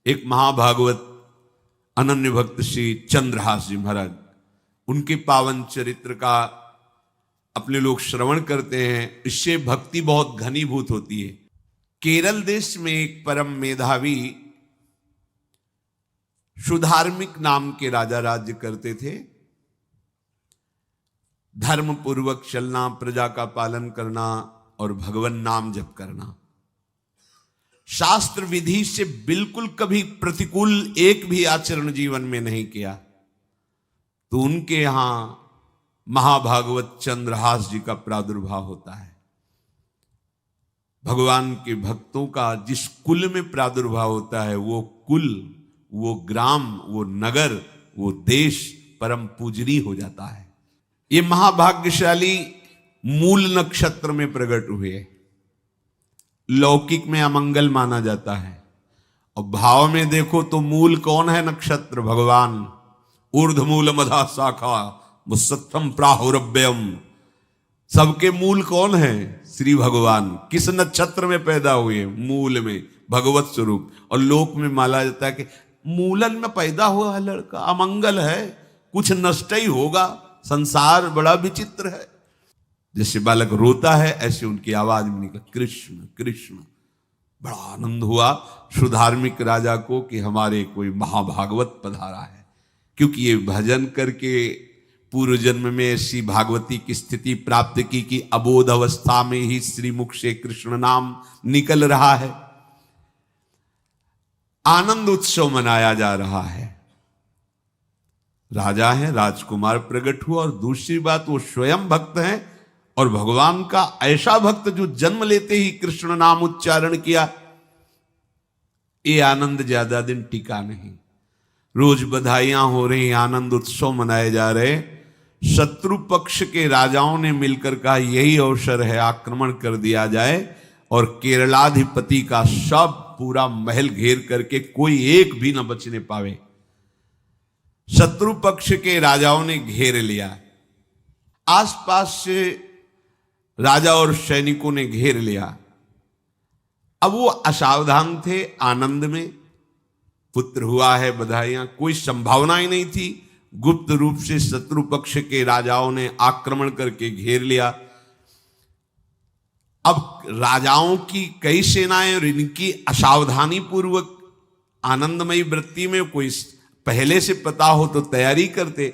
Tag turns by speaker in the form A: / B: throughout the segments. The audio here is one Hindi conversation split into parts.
A: एक महाभागवत अनन्य भक्त श्री चंद्रहास जी महाराज, उनके पावन चरित्र का अपने लोग श्रवण करते हैं, इससे भक्ति बहुत घनीभूत होती है। केरल देश में एक परम मेधावी सुधार्मिक नाम के राजा राज्य करते थे। धर्म पूर्वक चलना, प्रजा का पालन करना और भगवान नाम जप करना, शास्त्र विधि से बिल्कुल कभी प्रतिकूल एक भी आचरण जीवन में नहीं किया। तो उनके यहां महाभागवत चंद्रहास जी का प्रादुर्भाव होता है। भगवान के भक्तों का जिस कुल में प्रादुर्भाव होता है, वो कुल, वो ग्राम, वो नगर, वो देश परम पूजनीय हो जाता है। ये महाभाग्यशाली मूल नक्षत्र में प्रकट हुए। लौकिक में अमंगल माना जाता है और भाव में देखो तो मूल कौन है? नक्षत्र भगवान। ऊर्ध्वमूल मधा शाखा मुसत्थम प्राहुरव्ययम। सबके मूल कौन है? श्री भगवान। किस नक्षत्र में पैदा हुए? मूल में, भगवत स्वरूप। और लोक में माना जाता है कि मूलन में पैदा हुआ है लड़का, अमंगल है, कुछ नष्ट ही होगा, संसार बड़ा विचित्र है। जैसे बालक रोता है ऐसे उनकी आवाज में निकला कृष्ण कृष्ण। बड़ा आनंद हुआ सुधार्मिक राजा को कि हमारे कोई महाभागवत पधारा है, क्योंकि ये भजन करके पूर्व जन्म में ऐसी भागवती की स्थिति प्राप्त की कि अबोध अवस्था में ही श्रीमुख से कृष्ण नाम निकल रहा है। आनंद उत्सव मनाया जा रहा है। राजा है, राजकुमार प्रकट हुआ, और दूसरी बात वो स्वयं भक्त हैं और भगवान का ऐसा भक्त जो जन्म लेते ही कृष्ण नाम उच्चारण किया। ये आनंद ज्यादा दिन टिका नहीं। रोज बधाइयां हो रही, आनंद उत्सव मनाए जा रहे। शत्रु पक्ष के राजाओं ने मिलकर कहा यही अवसर है, आक्रमण कर दिया जाए और केरलाधिपति का सब पूरा महल घेर करके कोई एक भी न बचने पावे। शत्रु पक्ष के राजाओं ने घेर लिया। आसपास से राजा और सैनिकों ने घेर लिया। अब वो असावधान थे, आनंद में पुत्र हुआ है, बधाइयां, कोई संभावना ही नहीं थी। गुप्त रूप से शत्रु पक्ष के राजाओं ने आक्रमण करके घेर लिया। अब राजाओं की कई सेनाएं और इनकी असावधानी पूर्वक आनंदमयी वृत्ति में कोई पहले से पता हो तो तैयारी करते,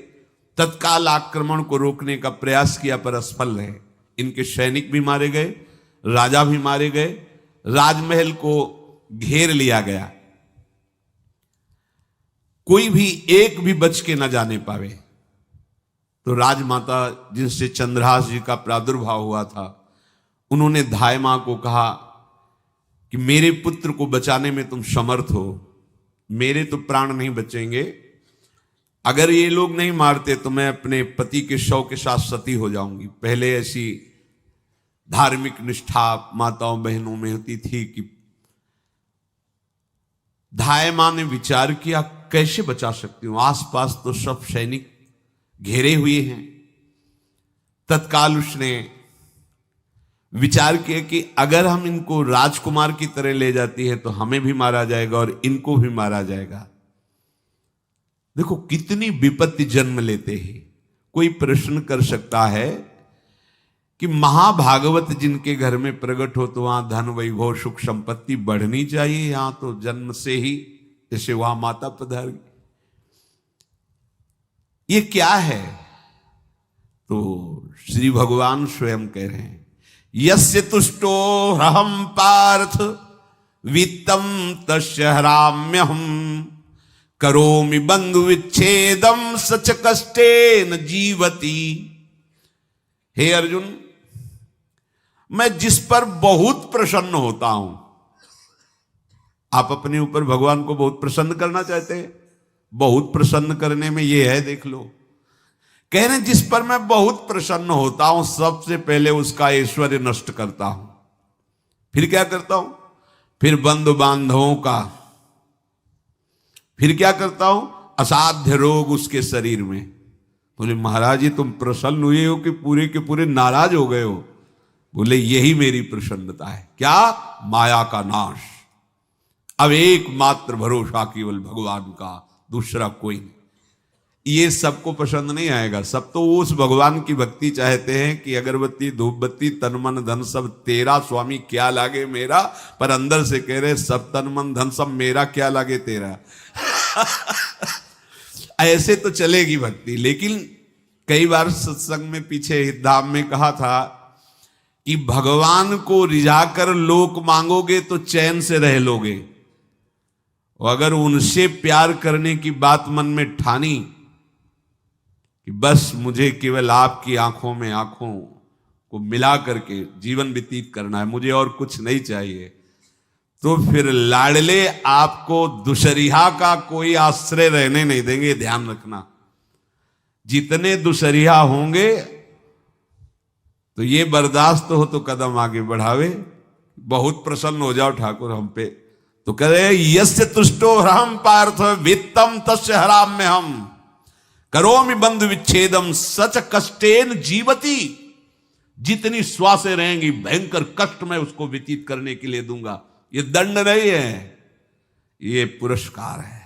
A: तत्काल आक्रमण को रोकने का प्रयास किया पर असफल रहे। इनके सैनिक भी मारे गए, राजा भी मारे गए, राजमहल को घेर लिया गया, कोई भी एक भी बच के न जाने पावे। तो राजमाता जिनसे चंद्रहास जी का प्रादुर्भाव हुआ था, उन्होंने धाय मां को कहा कि मेरे पुत्र को बचाने में तुम समर्थ हो, मेरे तो प्राण नहीं बचेंगे, अगर ये लोग नहीं मारते तो मैं अपने पति के शव के साथ सती हो जाऊंगी। पहले ऐसी धार्मिक निष्ठा माताओं बहनों में होती थी कि धाय मां ने विचार किया कैसे बचा सकती हूं, आसपास तो सब सैनिक घेरे हुए हैं। तत्काल उसने विचार किया कि अगर हम इनको राजकुमार की तरह ले जाती है तो हमें भी मारा जाएगा और इनको भी मारा जाएगा। देखो कितनी विपत्ति जन्म लेते हैं। कोई प्रश्न कर सकता है कि महाभागवत जिनके घर में प्रकट हो तो वहां धन वैभव सुख संपत्ति बढ़नी चाहिए, यहां तो जन्म से ही जैसे वहां माता पधार, ये क्या है? तो श्री भगवान स्वयं कह रहे हैं यस्य तुष्टो रहम पार्थ वित्तम तस्य हराम्यहम करोमि बंधु विच्छेदम सच कष्टेन जीवति। हे अर्जुन, मैं जिस पर बहुत प्रसन्न होता हूं, आप अपने ऊपर भगवान को बहुत प्रसन्न करना चाहते हैं, बहुत प्रसन्न करने में ये है, देख लो। कह रहे जिस पर मैं बहुत प्रसन्न होता हूं, सबसे पहले उसका ऐश्वर्य नष्ट करता हूं। फिर क्या करता हूं? फिर बंधु बांधवों का, फिर क्या करता हूं? असाध्य रोग उसके शरीर में। बोले महाराज जी तुम प्रसन्न हुए हो कि पूरे के पूरे नाराज हो गए हो? बोले यही मेरी प्रसन्नता है। क्या? माया का नाश। अब एकमात्र भरोसा केवल भगवान का, दूसरा कोई नहीं। ये सबको पसंद नहीं आएगा। सब तो उस भगवान की भक्ति चाहते हैं कि अगरबत्ती धूप बत्ती तन मन धन सब तेरा, स्वामी क्या लागे मेरा, पर अंदर से कह रहे सब तन मन धन सब मेरा, क्या लागे तेरा। ऐसे तो चलेगी भक्ति। लेकिन कई बार सत्संग में पीछे धाम में कहा था कि भगवान को रिझाकर लोक मांगोगे तो चैन से रह लोगे, और अगर उनसे प्यार करने की बात मन में ठानी कि बस मुझे केवल आपकी आंखों में आंखों को मिला करके जीवन व्यतीत करना है, मुझे और कुछ नहीं चाहिए, तो फिर लाडले आपको दुशरिहा का कोई आश्रय रहने नहीं देंगे। ध्यान रखना, जितने दुशरिहा होंगे तो ये बर्दाश्त हो तो कदम आगे बढ़ावे, बहुत प्रसन्न हो जाओ ठाकुर हम पे, तो कह रहे यस्य तुष्टो हम पार्थ वित्तम तस्य हराम में हम करोमि बंधु विच्छेदम सच कष्टेन जीवती। जितनी श्वासें रहेंगी भयंकर कष्ट में उसको व्यतीत करने के लिए दूंगा। ये दंड नहीं है, ये पुरस्कार है।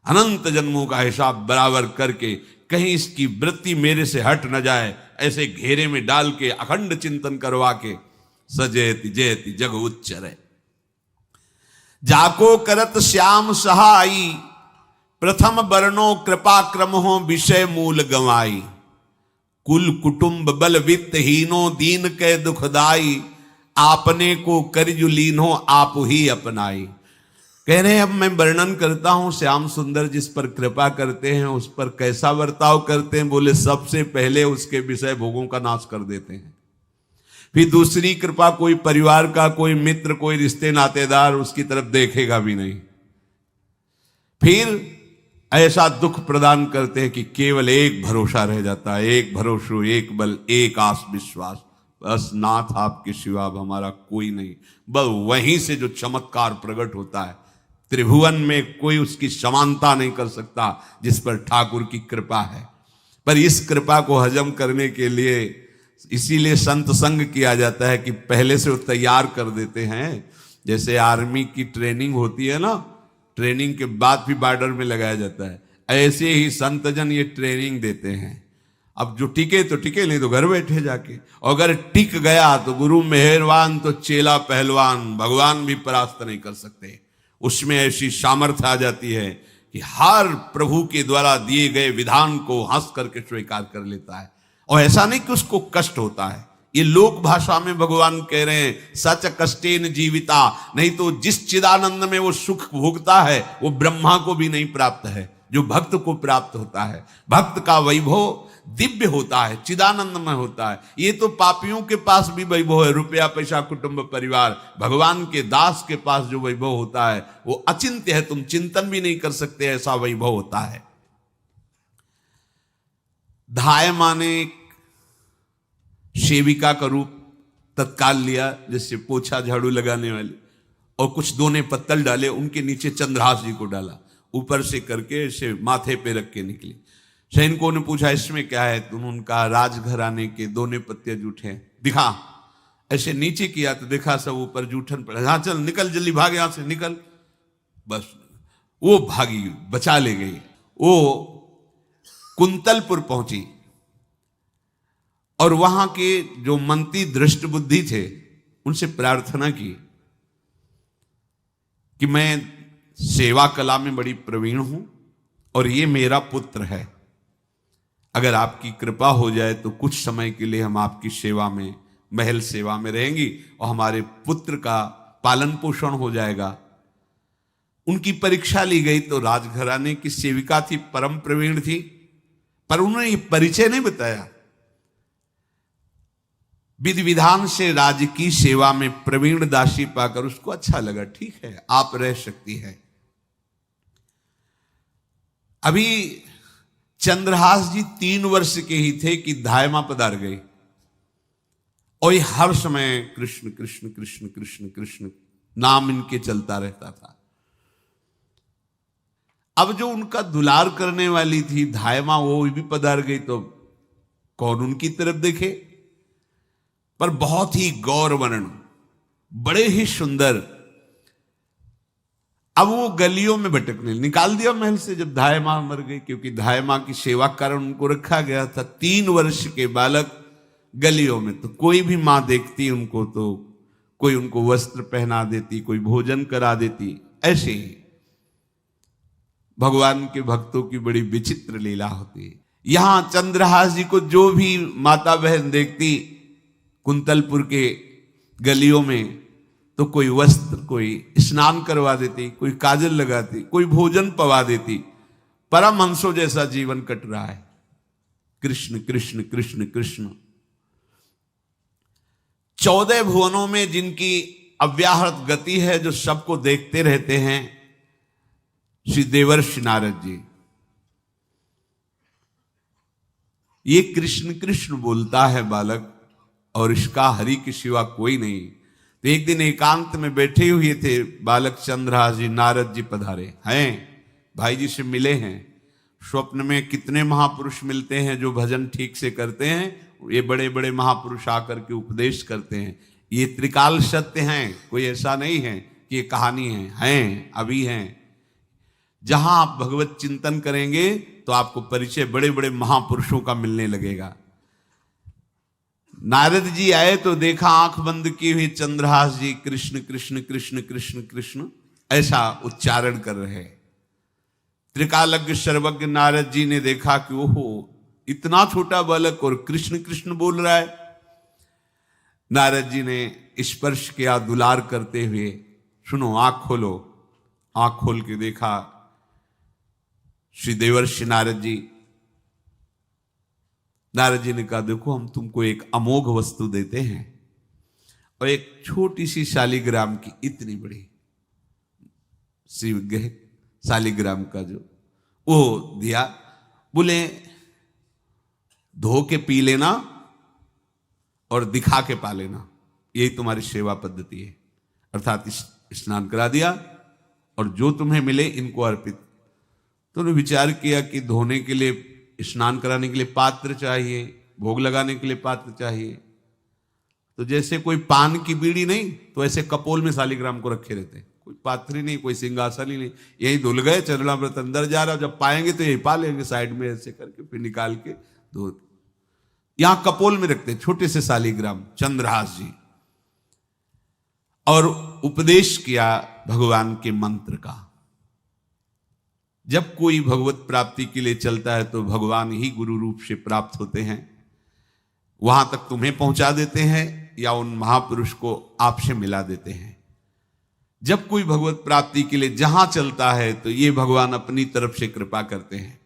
A: अनंत जन्मों का हिसाब बराबर करके कहीं इसकी वृत्ति मेरे से हट न जाए, ऐसे घेरे में डाल के अखंड चिंतन करवा के सजयति जयति जग उच्चरे। जाको करत श्याम सहाई प्रथम वर्णो कृपा क्रम हो विषय मूल गवाई। कुल कुटुंब बल वित्त हीनो दीन के दुखदाई। आपने को करजु लीनो आप ही अपनाई। कह रहे हैं अब मैं वर्णन करता हूं श्याम सुंदर जिस पर कृपा करते हैं उस पर कैसा बर्ताव करते हैं। बोले सबसे पहले उसके विषय भोगों का नाश कर देते हैं, फिर दूसरी कृपा कोई परिवार का, कोई मित्र, कोई रिश्ते नातेदार उसकी तरफ देखेगा भी नहीं। फिर ऐसा दुख प्रदान करते हैं कि केवल एक भरोसा रह जाता है, एक भरोसा, एक बल, एक आस विश्वास, बस नाथ आपके सिवा अब हमारा कोई नहीं। बस वहीं से जो चमत्कार प्रकट होता है, त्रिभुवन में कोई उसकी समानता नहीं कर सकता जिस पर ठाकुर की कृपा है। पर इस कृपा को हजम करने के लिए इसीलिए संत संग किया जाता है कि पहले से वो तैयार कर देते हैं। जैसे आर्मी की ट्रेनिंग होती है ना, ट्रेनिंग के बाद भी बॉर्डर में लगाया जाता है, ऐसे ही संतजन ये ट्रेनिंग देते हैं। अब जो टिके तो टिके, नहीं तो घर बैठे जाके, और अगर टिक गया तो गुरु मेहरबान तो चेला पहलवान, भगवान भी परास्त नहीं कर सकते। उसमें ऐसी सामर्थ्य आ जाती है कि हर प्रभु के द्वारा दिए गए विधान को हंस करके स्वीकार कर लेता है, और ऐसा नहीं कि उसको कष्ट होता है। ये लोक भाषा में भगवान कह रहे हैं सच कष्टेन जीविता, नहीं तो जिस चिदानंद में वो सुख भोगता है वो ब्रह्मा को भी नहीं प्राप्त है जो भक्त को प्राप्त होता है। भक्त का वैभव दिव्य होता है, चिदानंदमय होता है। ये तो पापियों के पास भी वैभव है, रुपया पैसा कुटुंब परिवार। भगवान के दास के पास जो वैभव होता है वो अचिंत्य है, तुम चिंतन भी नहीं कर सकते, ऐसा वैभव होता है। धाय माने सेविका का रूप तत्काल लिया, जैसे पोछा झाड़ू लगाने वाले, और कुछ दोने पत्तल डाले, उनके नीचे चंद्रहास जी को डाला, ऊपर से करके ऐसे माथे पे रख के निकली। सैनिकों ने पूछा इसमें क्या है, तो उनका राजघराने के दोने पत्ते जूठे दिखा। ऐसे नीचे किया तो देखा सब ऊपर जूठन पड़ा। हाँ चल निकल, जल्दी भाग यहां से निकल। बस वो भागी, बचा ले गई। वो कुंतलपुर पहुंची और वहां के जो मंत्री दृष्ट बुद्धि थे उनसे प्रार्थना की कि मैं सेवा कला में बड़ी प्रवीण हूं और ये मेरा पुत्र है, अगर आपकी कृपा हो जाए तो कुछ समय के लिए हम आपकी सेवा में, महल सेवा में रहेंगी और हमारे पुत्र का पालन पोषण हो जाएगा। उनकी परीक्षा ली गई तो राजघराने की सेविका थी, परम प्रवीण थी, पर उन्होंने ये परिचय नहीं बताया। विधि विधान से राज्य की सेवा में प्रवीण दासी पाकर उसको अच्छा लगा, ठीक है आप रह सकती है। अभी चंद्रहास जी 3 वर्ष के ही थे कि धायमा पधार गए और ये हर समय कृष्ण कृष्ण कृष्ण कृष्ण कृष्ण नाम इनके चलता रहता था। अब जो उनका दुलार करने वाली थी धायमा, वो भी पधार गई तो कौन उनकी तरफ देखे। पर बहुत ही गौर वर्ण, बड़े ही सुंदर, अब वो गलियों में भटकने, निकाल दिया महल से जब धाय माँ मर गई, क्योंकि धाय माँ की सेवा के कारण उनको रखा गया था। 3 वर्ष के बालक गलियों में, तो कोई भी माँ देखती उनको तो कोई उनको वस्त्र पहना देती, कोई भोजन करा देती। ऐसे ही भगवान के भक्तों की बड़ी विचित्र लीला होती है। यहां चंद्रहास जी को जो भी माता बहन देखती कुंतलपुर के गलियों में, तो कोई वस्त्र, कोई स्नान करवा देती, कोई काजल लगाती, कोई भोजन पवा देती। परमहंसों जैसा जीवन कट रहा है। कृष्ण कृष्ण कृष्ण कृष्ण। 14 भुवनों में जिनकी अव्याहत गति है, जो सबको देखते रहते हैं, श्री देवर्षि नारद जी। ये कृष्ण कृष्ण बोलता है बालक, और इसका हरि के सिवा कोई नहीं। तो एक दिन एकांत में बैठे हुए थे बालक चंद्रहास जी, नारद जी पधारे हैं, भाई जी से मिले हैं। स्वप्न में कितने महापुरुष मिलते हैं जो भजन ठीक से करते हैं, ये बड़े बड़े महापुरुष आकर के उपदेश करते हैं। ये त्रिकाल सत्य हैं, कोई ऐसा नहीं है कि ये कहानी हैं, अभी हैं। जहां आप भगवत चिंतन करेंगे तो आपको परिचय बड़े बड़े महापुरुषों का मिलने लगेगा। नारद जी आए तो देखा आंख बंद की हुई चंद्रहास जी कृष्ण कृष्ण कृष्ण कृष्ण कृष्ण ऐसा उच्चारण कर रहे। त्रिकालज्ञ सर्वज्ञ नारद जी ने देखा कि ओहो, इतना छोटा बालक और कृष्ण कृष्ण बोल रहा है। नारद जी ने स्पर्श किया दुलार करते हुए, सुनो आंख खोलो। आंख खोल के देखा श्री देवर्षि नारद जी। नारद जी ने कहा, देखो हम तुमको एक अमोघ वस्तु देते हैं, और एक छोटी सी शालिग्राम की, इतनी बड़ी श्री शालिग्राम का जो वो दिया। बोले धो के पी लेना और दिखा के पा लेना, यही तुम्हारी सेवा पद्धति है। अर्थात स्नान करा दिया और जो तुम्हें मिले इनको अर्पित। तो उन्होंने विचार किया कि धोने के लिए, स्नान कराने के लिए पात्र चाहिए, भोग लगाने के लिए पात्र चाहिए। तो जैसे कोई पान की बीड़ी नहीं, तो ऐसे कपोल में शालिग्राम को रखे रहते, कोई पात्र ही नहीं, कोई सिंहासन ही नहीं। यही धुल गए, चरणामृत अंदर जा रहा, जब पाएंगे तो यही पा लेंगे, साइड में ऐसे करके फिर निकाल के धो। यहां कपोल में रखते छोटे से शालिग्राम चंद्रहास जी। और उपदेश किया भगवान के मंत्र का। जब कोई भगवत प्राप्ति के लिए चलता है तो भगवान ही गुरु रूप से प्राप्त होते हैं, वहां तक तुम्हें पहुंचा देते हैं या उन महापुरुष को आपसे मिला देते हैं। जब कोई भगवत प्राप्ति के लिए जहां चलता है तो ये भगवान अपनी तरफ से कृपा करते हैं।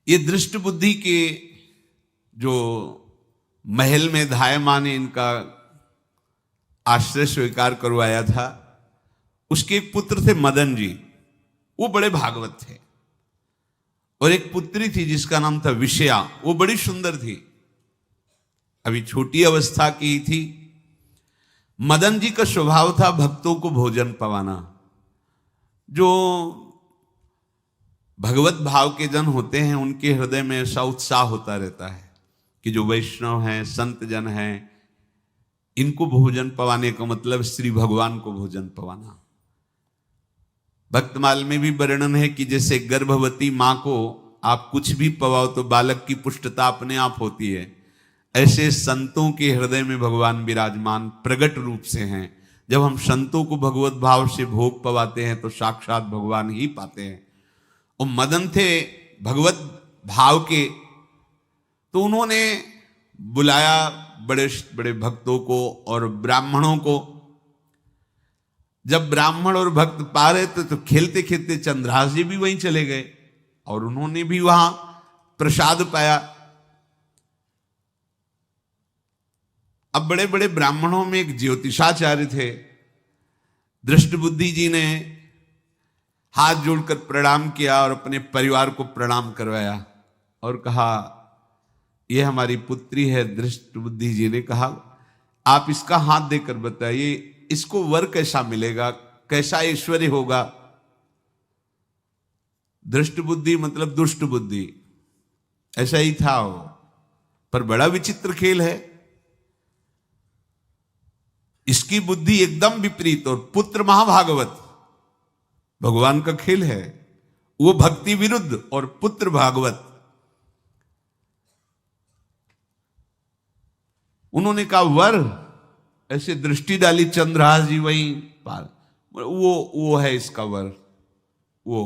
A: ये दृष्ट बुद्धि के जो महल में धाय माँ ने इनका आश्रय स्वीकार करवाया था, उसके एक पुत्र थे मदन जी, वो बड़े भागवत थे। और एक पुत्री थी जिसका नाम था विषया, वो बड़ी सुंदर थी, अभी छोटी अवस्था की ही थी। मदन जी का स्वभाव था भक्तों को भोजन पवाना। जो भगवत भाव के जन होते हैं उनके हृदय में ऐसा उत्साह होता रहता है कि जो वैष्णव हैं, संत जन हैं, इनको भोजन पवाने का मतलब श्री भगवान को भोजन पवाना। भक्तमाल में भी वर्णन है कि जैसे गर्भवती मां को आप कुछ भी पवाओ तो बालक की पुष्टता अपने आप होती है, ऐसे संतों के हृदय में भगवान विराजमान प्रगट रूप से हैं। जब हम संतों को भगवत भाव से भोग पवाते हैं तो साक्षात भगवान ही पाते हैं। और मदन थे भगवत भाव के, तो उन्होंने बुलाया बड़े बड़े भक्तों को और ब्राह्मणों को। जब ब्राह्मण और भक्त पा रहे थे तो खेलते खेलते चंद्रहास जी भी वहीं चले गए और उन्होंने भी वहां प्रसाद पाया। अब बड़े बड़े ब्राह्मणों में एक ज्योतिषाचार्य थे। दृष्ट बुद्धि जी ने हाथ जोड़कर प्रणाम किया और अपने परिवार को प्रणाम करवाया और कहा, यह हमारी पुत्री है। दृष्ट बुद्धि जी ने कहा, आप इसका हाथ देकर बताइए, इसको वर कैसा मिलेगा, कैसा ऐश्वर्य होगा। दृष्ट बुद्धि मतलब दुष्ट बुद्धि, ऐसा ही था वो। पर बड़ा विचित्र खेल है, इसकी बुद्धि एकदम विपरीत और पुत्र महाभागवत। भगवान का खेल है। वो भक्ति विरुद्ध और पुत्र भागवत। उन्होंने कहा वर, ऐसे दृष्टि डाली चंद्रहास जी वहीं पार, वो है इसका वर। वो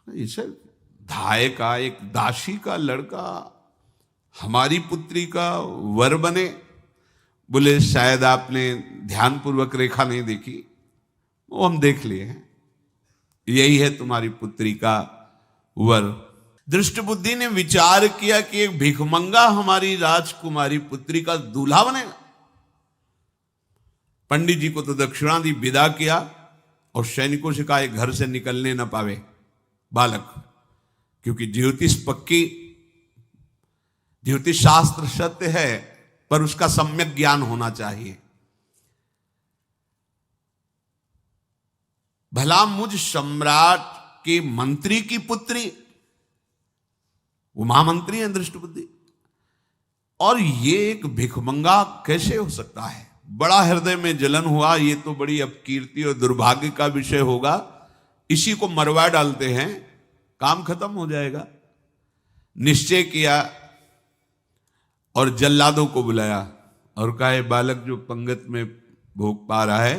A: इसे धाय का एक दासी का लड़का हमारी पुत्री का वर बने। बोले शायद आपने ध्यानपूर्वक रेखा नहीं देखी, वो हम देख लिए हैं, यही है तुम्हारी पुत्री का वर। दृष्ट बुद्धि ने विचार किया कि एक भिखमंगा हमारी राजकुमारी पुत्री का दूल्हा बनेगा। पंडित जी को तो दक्षिणा दी, विदा किया और सैनिकों से कहा घर से निकलने न पावे बालक, क्योंकि ज्योतिष पक्की, ज्योतिष शास्त्र सत्य है, पर उसका सम्यक ज्ञान होना चाहिए। भला मुझ सम्राट के मंत्री की पुत्री, वो महामंत्री हैं दृष्ट बुद्धि, और ये एक भिखमंगा कैसे हो सकता है? बड़ा हृदय में जलन हुआ, ये तो बड़ी अपकीर्ति और दुर्भाग्य का विषय होगा, इसी को मरवा डालते हैं, काम खत्म हो जाएगा। निश्चय किया और जल्लादों को बुलाया और कहा ये बालक जो पंगत में भोग पा रहा है,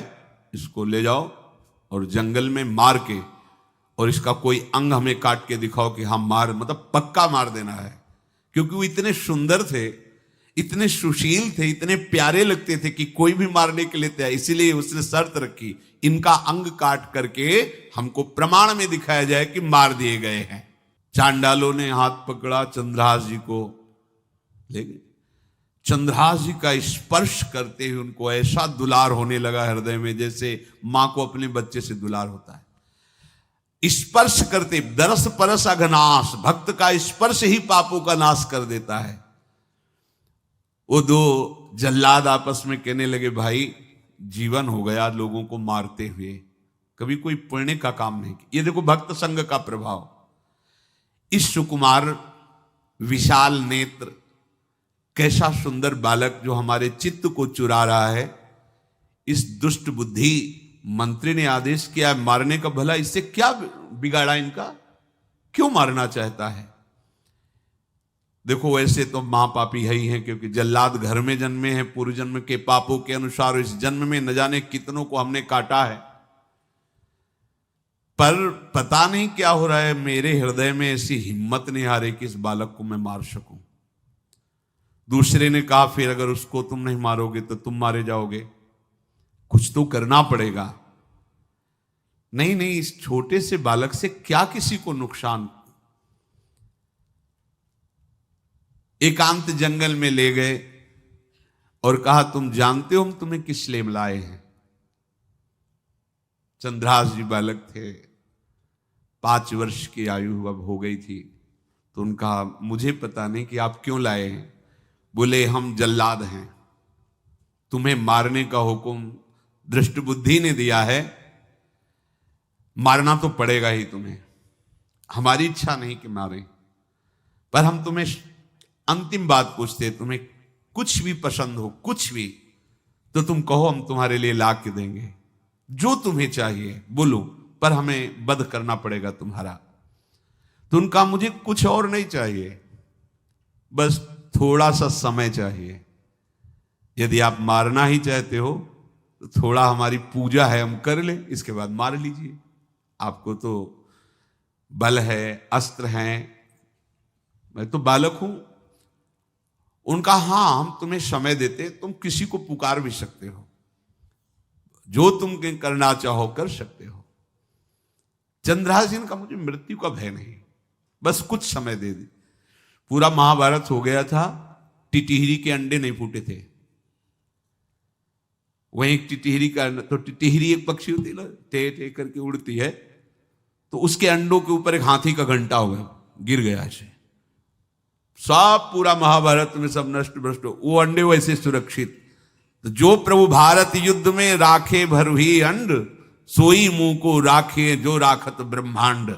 A: इसको ले जाओ और जंगल में मार के, और इसका कोई अंग हमें काट के दिखाओ कि हम मार, मतलब पक्का मार देना है। क्योंकि वो इतने सुंदर थे, इतने सुशील थे, इतने प्यारे लगते थे कि कोई भी मारने के लिए तैयार। इसीलिए उसने शर्त रखी, इनका अंग काट करके हमको प्रमाण में दिखाया जाए कि मार दिए गए हैं। चांडालों ने हाथ पकड़ा, चंद्रहास जी को ले गए। चंद्रहास जी का स्पर्श करते हुए उनको ऐसा दुलार होने लगा हृदय में, जैसे मां को अपने बच्चे से दुलार होता है। स्पर्श करते, दरस परस अघनाश, भक्त का स्पर्श ही पापों का नाश कर देता है। वो दो जल्लाद आपस में कहने लगे भाई जीवन हो गया लोगों को मारते हुए, कभी कोई पुण्य का काम नहीं किया। ये देखो भक्त संग का प्रभाव। इस सुकुमार विशाल नेत्र, कैसा सुंदर बालक जो हमारे चित्त को चुरा रहा है, इस दुष्ट बुद्धि मंत्री ने आदेश किया मारने का। भला इससे क्या बिगाड़ा इनका, क्यों मारना चाहता है? देखो वैसे तो मां पापी है ही है, क्योंकि जल्लाद घर में जन्मे हैं, पूर्व जन्म के पापों के अनुसार इस जन्म में न जाने कितनों को हमने काटा है। पर पता नहीं क्या हो रहा है, मेरे हृदय में ऐसी हिम्मत नहीं आ रही कि इस बालक को मैं मार सकूं। दूसरे ने कहा फिर अगर उसको तुम नहीं मारोगे तो तुम मारे जाओगे, कुछ तो करना पड़ेगा। नहीं नहीं, इस छोटे से बालक से क्या किसी को नुकसान। एकांत जंगल में ले गए और कहा तुम जानते हो हम तुम्हें किस लिए लाए हैं? चंद्रहास जी बालक थे, 5 वर्ष की आयु अब हो गई थी। तो उनका मुझे पता नहीं कि आप क्यों लाए हैं। बोले हम जल्लाद हैं, तुम्हें मारने का हुक्म दृष्ट बुद्धि ने दिया है, मारना तो पड़ेगा ही तुम्हें। हमारी इच्छा नहीं कि मारें, पर हम तुम्हें अंतिम बात पूछते, तुम्हें कुछ भी पसंद हो, कुछ भी, तो तुम कहो, हम तुम्हारे लिए ला के देंगे। जो तुम्हें चाहिए बोलो, पर हमें वध करना पड़ेगा तुम्हारा। तो उनका मुझे कुछ और नहीं चाहिए, बस थोड़ा सा समय चाहिए। यदि आप मारना ही चाहते हो तो थोड़ा हमारी पूजा है हम कर ले, इसके बाद मार लीजिए। आपको तो बल है, अस्त्र हैं, मैं तो बालक हूं। उनका हाँ हम तुम्हें समय देते, तुम किसी को पुकार भी सकते हो, जो तुम करना चाहो कर सकते हो। चंद्रहास जी का मुझे मृत्यु का भय नहीं, बस कुछ समय दे दी। पूरा महाभारत हो गया था, टिटिहरी के अंडे नहीं फूटे थे। वहीं टिटिहरी का, तो टिटिहरी एक पक्षी होती है ना, टे टे करके उड़ती है, तो उसके अंडों के ऊपर एक हाथी का घंटा हुआ, गिर गया ऐसे। सब पूरा महाभारत में सब नष्ट भ्रष्ट, वो अंडे वैसे सुरक्षित। तो जो प्रभु भारत युद्ध में राखे भरही अंड, सोई मुंह को राखे जो राखत ब्रह्मांड।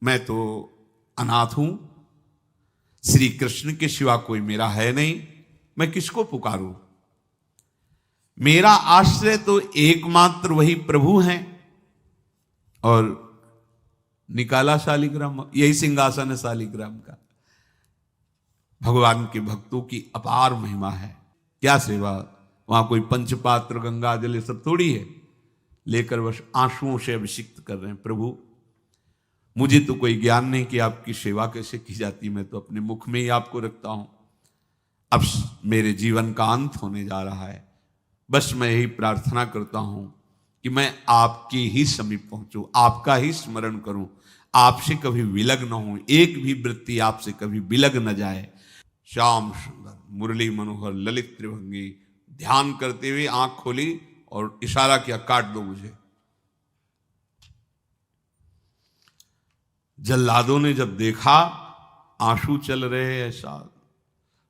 A: मैं तो अनाथ हूं, श्री कृष्ण के सिवा कोई मेरा है नहीं। मैं किसको पुकारूं? मेरा आश्रय तो एकमात्र वही प्रभु हैं। और निकाला शालिग्राम, यही सिंहासन है शालिग्राम का। भगवान के भक्तों की अपार महिमा है। क्या सेवा, वहां कोई पंचपात्र गंगा जल ये सब थोड़ी है, लेकर बस आंसुओं से अभिषिक्त कर रहे हैं। प्रभु मुझे तो कोई ज्ञान नहीं कि आपकी सेवा कैसे की जाती, मैं तो अपने मुख में ही आपको रखता हूं। अब मेरे जीवन का अंत होने जा रहा है, बस मैं यही प्रार्थना करता हूं कि मैं आपके ही समीप पहुंचूं, आपका ही स्मरण करूं, आपसे कभी विलग न हो, एक भी वृत्ति आपसे कभी विलग न जाए। श्याम सुंदर मुरली मनोहर ललित त्रिभंगी ध्यान करते हुए आंख खोली और इशारा किया, काट दो मुझे। जल्लादों ने जब देखा आंसू चल रहे हैं ऐसा,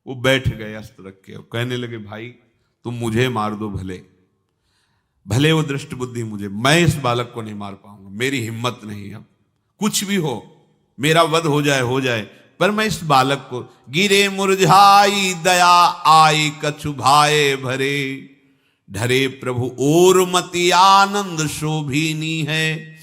A: वो बैठ गए अस्त्र रख के, कहने लगे भाई तुम मुझे मार दो, भले भले वो दृष्ट बुद्धि मुझे, मैं इस बालक को नहीं मार पाऊंगा, मेरी हिम्मत नहीं। अब कुछ भी हो, मेरा वध हो जाए, पर मैं इस बालक को, गिरे मुरझाई दया आई कछु भाए भरे, ढरे प्रभु और मति आनंद शोभिनी है,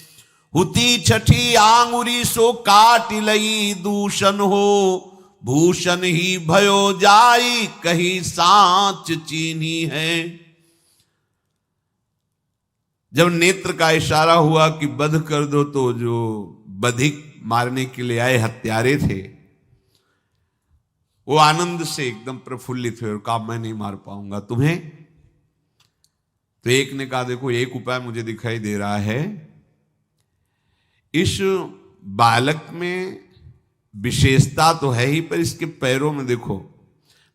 A: हुती छठी आंगुरी सो काट लई दूषण हो, भूषण ही भयो जाई कहीं सांच चीनी है। जब नेत्र का इशारा हुआ कि वध कर दो, तो जो बधिक मारने के लिए आए हत्यारे थे वो आनंद से एकदम प्रफुल्लित हुए और कहा मैं नहीं मार पाऊंगा तुम्हें। तो एक ने कहा देखो एक उपाय मुझे दिखाई दे रहा है, इस बालक में विशेषता तो है ही, पर इसके पैरों में देखो,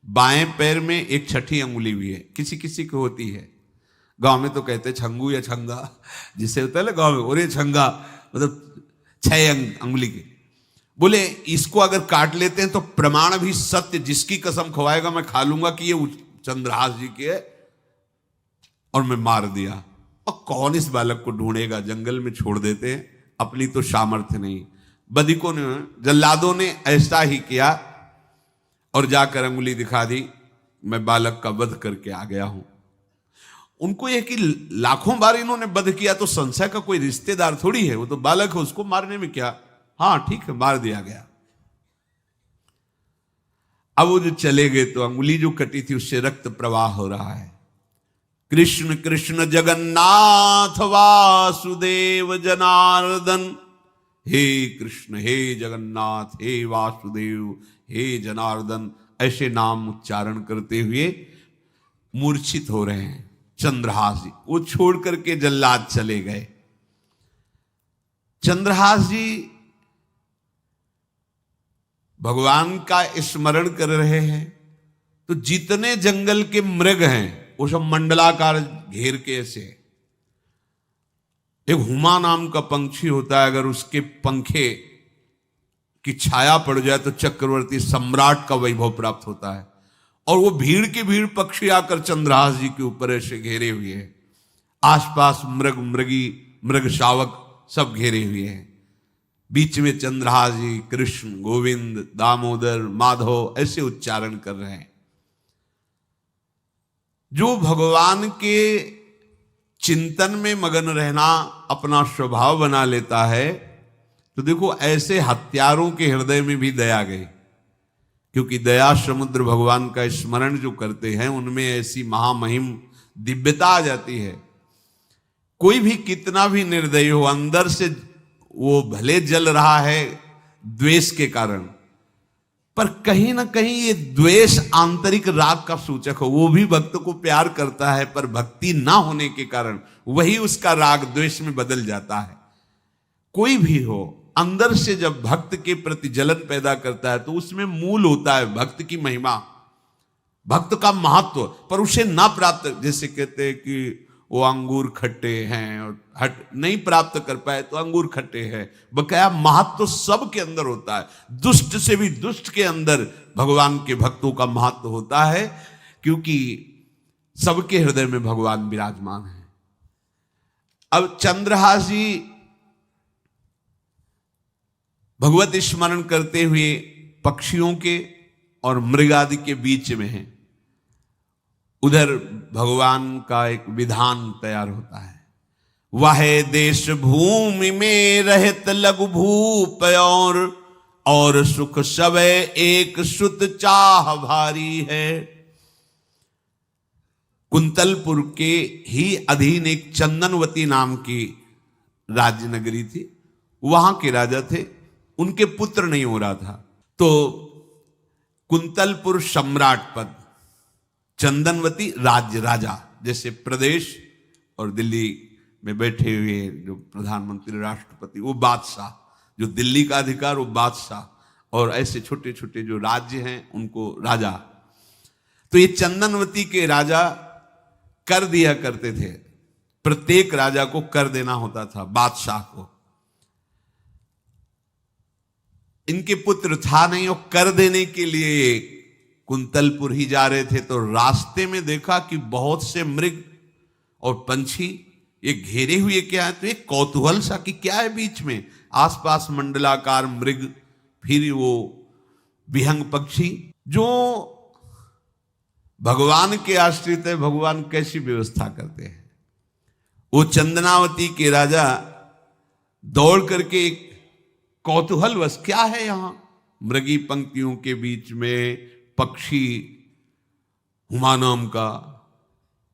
A: बाएं पैर में एक छठी अंगुली भी है, किसी किसी को होती है। गांव में तो कहते हैं छंगू या छंगा, जिसे होता है ना गांव में, और ये छंगा मतलब 6 अंगुली के। बोले इसको अगर काट लेते हैं तो प्रमाण भी सत्य, जिसकी कसम खवाएगा मैं खा लूंगा कि ये चंद्रहास जी के है, और मैं मार दिया। और कौन इस बालक को ढूंढेगा, जंगल में छोड़ देते हैं, अपनी तो सामर्थ्य नहीं। बधिकों ने, जल्लादों ने ऐसा ही किया और जाकर अंगुली दिखा दी, मैं बालक का वध करके आ गया हूं। उनको यह कि लाखों बार इन्होंने वध किया तो संशय का कोई रिश्तेदार थोड़ी है, वो तो बालक है, उसको मारने में क्या, हाँ ठीक है मार दिया गया। अब वो जो चले गए तो अंगुली जो कटी थी उससे रक्त प्रवाह हो रहा है। कृष्ण कृष्ण जगन्नाथ वासुदेव जनार्दन, हे कृष्ण हे जगन्नाथ हे वासुदेव हे जनार्दन, ऐसे नाम उच्चारण करते हुए मूर्छित हो रहे हैं चंद्रहास जी। वो छोड़ करके जल्लाद चले गए। चंद्रहास जी भगवान का स्मरण कर रहे हैं, तो जितने जंगल के मृग हैं वो सब मंडलाकार घेर के ऐसे। एक हुमा नाम का पंछी होता है, अगर उसके पंखे की छाया पड़ जाए तो चक्रवर्ती सम्राट का वैभव प्राप्त होता है। और वो भीड़ की भीड़ पक्षी आकर चंद्रहास जी के ऊपर ऐसे घेरे हुए हैं, आसपास मृग मृगी मृग शावक सब घेरे हुए हैं। बीच में चंद्रहास जी कृष्ण गोविंद दामोदर माधव ऐसे उच्चारण कर रहे हैं। जो भगवान के चिंतन में मगन रहना अपना स्वभाव बना लेता है, तो देखो ऐसे हत्यारों के हृदय में भी दया गई, क्योंकि दया समुद्र भगवान का स्मरण जो करते हैं उनमें ऐसी महामहिम दिव्यता आ जाती है। कोई भी कितना भी निर्दयी हो, अंदर से वो भले जल रहा है द्वेष के कारण, पर कहीं ना कहीं ये द्वेष आंतरिक राग का सूचक हो। वो भी भक्त को प्यार करता है, पर भक्ति ना होने के कारण वही उसका राग द्वेष में बदल जाता है। कोई भी हो, अंदर से जब भक्त के प्रति जलन पैदा करता है तो उसमें मूल होता है भक्त की महिमा, भक्त का महत्व, पर उसे ना प्राप्त, जैसे कहते हैं कि वो अंगूर खट्टे हैं और हट नहीं प्राप्त कर पाए तो अंगूर खट्टे हैं। बकाया महत्व तो सबके अंदर होता है, दुष्ट से भी दुष्ट के अंदर भगवान के भक्तों का महत्व होता है, क्योंकि सबके हृदय में भगवान विराजमान है। अब चंद्रहास जी भगवत स्मरण करते हुए पक्षियों के और मृग आदि के बीच में हैं। उधर भगवान का एक विधान तैयार होता है। वह देश भूमि में रहत लघु भूप और सुख सवै एक सुत चाह भारी है। कुंतलपुर के ही अधीन एक चंदनवती नाम की राज्य नगरी थी। वहां के राजा थे, उनके पुत्र नहीं हो रहा था, तो कुंतलपुर सम्राट पद, चंदनवती राज्य राजा, जैसे प्रदेश और दिल्ली में बैठे हुए जो प्रधानमंत्री राष्ट्रपति वो बादशाह, जो दिल्ली का अधिकार वो बादशाह, और ऐसे छोटे छोटे जो राज्य हैं उनको राजा। तो ये चंदनवती के राजा कर दिया करते थे, प्रत्येक राजा को कर देना होता था, बादशाह को। इनके पुत्र था नहीं और कर देने के लिए कुंतलपुर ही जा रहे थे, तो रास्ते में देखा कि बहुत से मृग और पंछी ये घेरे हुए क्या है, तो एक कौतूहल सा कि क्या है बीच में, आसपास मंडलाकार मृग, फिर वो विहंग पक्षी जो भगवान के आश्रित है, भगवान कैसी व्यवस्था करते हैं। वो चंदनावती के राजा दौड़ करके एक कौतूहलवश, क्या है यहां, मृगी पंक्तियों के बीच में पक्षी, हुमा नाम का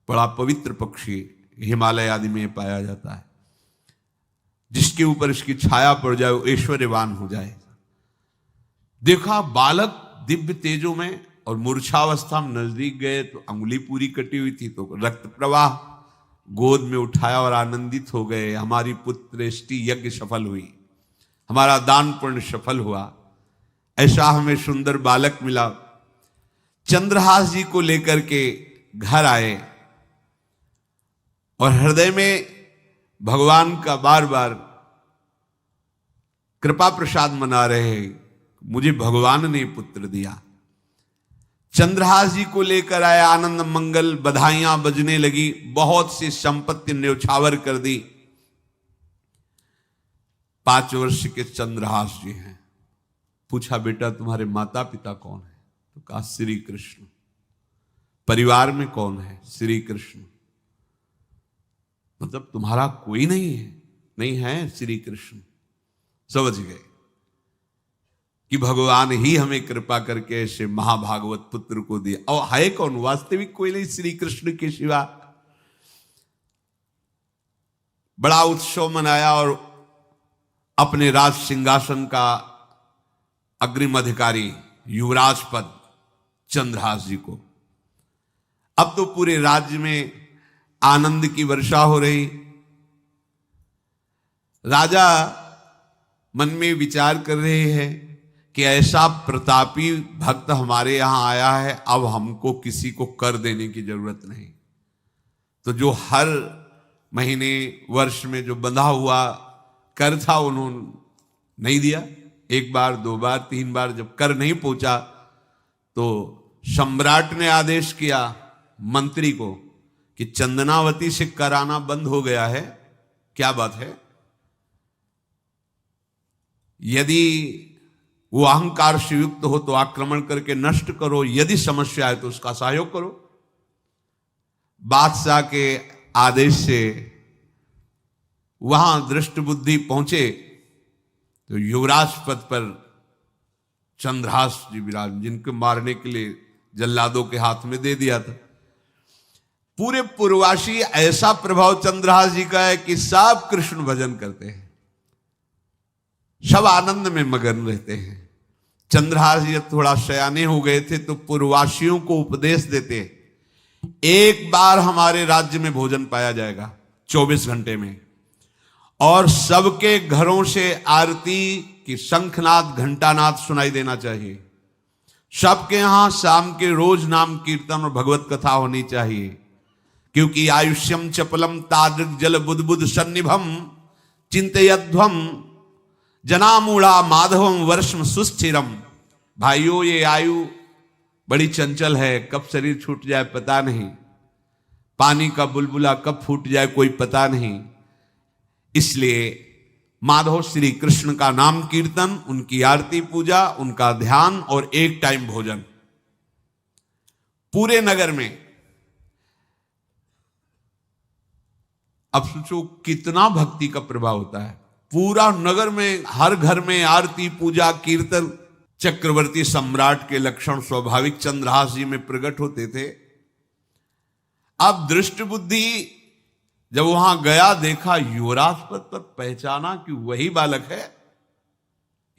A: बड़ा पवित्र पक्षी हिमालय आदि में पाया जाता है, जिसके ऊपर इसकी छाया पड़ जाए वो ऐश्वर्यवान हो जाए। देखा बालक दिव्य तेजों में, और मूर्छावस्था में नजदीक गए तो अंगुली पूरी कटी हुई थी, तो रक्त प्रवाह, गोद में उठाया और आनंदित हो गए, हमारी पुत्रेष्टि यज्ञ सफल हुई, हमारा दान पुण्य सफल हुआ, ऐसा हमें सुंदर बालक मिला। चंद्रहास जी को लेकर के घर आए और हृदय में भगवान का बार बार कृपा प्रसाद मना रहे, मुझे भगवान ने पुत्र दिया। चंद्रहास जी को लेकर आए, आनंद मंगल बधाइयां बजने लगी, बहुत सी संपत्ति न्यौछावर कर दी। 5 वर्ष के चंद्रहास जी हैं। पूछा बेटा तुम्हारे माता पिता कौन है, तो कहा श्री कृष्ण। परिवार में कौन है, श्री कृष्ण। मतलब तुम्हारा कोई नहीं है, नहीं है श्री कृष्ण। समझ गए कि भगवान ही हमें कृपा करके ऐसे महाभागवत पुत्र को दिया। और है कौन, वास्तविक कोई नहीं श्री कृष्ण के सिवा। बड़ा उत्सव मनाया और अपने राज सिंहासन का अग्रिम अधिकारी युवराज पद चंद्रहास जी को। अब तो पूरे राज्य में आनंद की वर्षा हो रही। राजा मन में विचार कर रहे हैं कि ऐसा प्रतापी भक्त हमारे यहां आया है, अब हमको किसी को कर देने की जरूरत नहीं। तो जो हर महीने वर्ष में जो बंधा हुआ कर था उन्होंने नहीं दिया। 1 बार 2 बार 3 बार जब कर नहीं पहुंचा तो सम्राट ने आदेश किया मंत्री को कि चंदनावती से कराना बंद हो गया है। क्या बात है? यदि वो अहंकार से युक्त हो तो आक्रमण करके नष्ट करो, यदि समस्या है तो उसका सहयोग करो। बादशाह के आदेश से वहां दृष्ट बुद्धि पहुंचे तो युवराज पद पर चंद्रहास जी विराज, जिनको मारने के लिए जल्लादों के हाथ में दे दिया था। पूरे पूर्वासी ऐसा प्रभाव चंद्रहास जी का है कि सब कृष्ण भजन करते हैं, सब आनंद में मगन रहते हैं। चंद्रहास जी थोड़ा सयाने हो गए थे तो पूर्ववासियों को उपदेश देते, 1 बार हमारे राज्य में भोजन पाया जाएगा 24 घंटे में, और सबके घरों से आरती की शंखनाद घंटानाद सुनाई देना चाहिए। सबके यहां शाम के रोज नाम कीर्तन और भगवत कथा होनी चाहिए, क्योंकि आयुष्यम चपलम तादृक जल बुद्बुद सन्निभम चिंतयध्वम जनामूढ़ा माधवम वर्षम सुस्थिरम। भाइयों, ये आयु बड़ी चंचल है, कब शरीर छूट जाए पता नहीं, पानी का बुलबुला कब फूट जाए कोई पता नहीं। इसलिए माधव श्री कृष्ण का नाम कीर्तन, उनकी आरती पूजा, उनका ध्यान और 1 टाइम भोजन। पूरे नगर में अब सोचो कितना भक्ति का प्रभाव होता है। पूरा नगर में, हर घर में आरती, पूजा, कीर्तन। चक्रवर्ती सम्राट के लक्षण स्वाभाविक चंद्रहास जी में प्रकट होते थे। अब दृष्ट बुद्धि जब वहां गया, देखा युवराज पद पर, पहचाना कि वही बालक है,